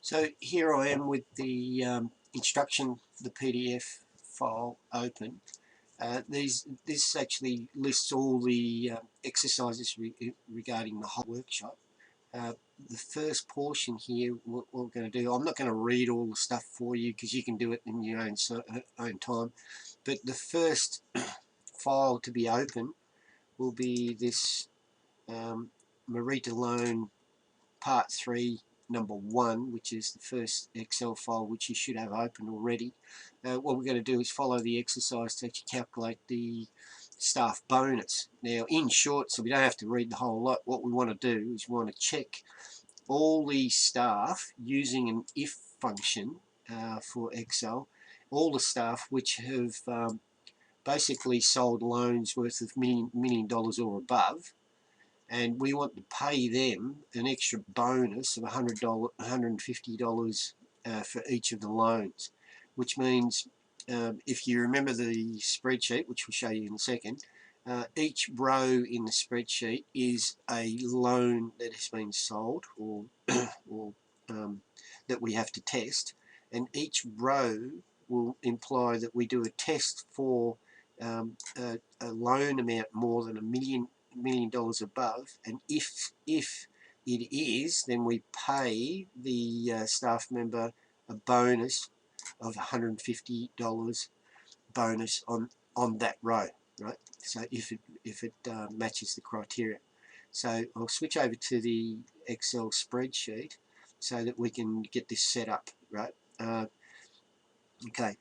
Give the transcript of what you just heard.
So here I am with the instruction, the PDF file open. This actually lists all the exercises regarding the whole workshop. The first portion here, what we're going to do, I'm not going to read all the stuff for you because you can do it in your own time. But the first file to be open will be this Marita Loan Part 3 number 1, which is the first Excel file which you should have open already. What we're going to do is follow the exercise to actually calculate the staff bonus. Now in short, so we don't have to read the whole lot, what we want to do is we want to check all the staff using an if function for Excel, all the staff which have basically sold loans worth of $1 million or above, and we want to pay them an extra bonus of $150 for each of the loans, which means if you remember the spreadsheet, which we'll show you in a second, each row in the spreadsheet is a loan that has been sold or, or that we have to test, and each row will imply that we do a test for a loan amount more than $1 million above, and if it is, then we pay the staff member a bonus of $150 bonus on that row, right? So if it matches the criteria. So I'll switch over to the Excel spreadsheet so that we can get this set up, right? Okay,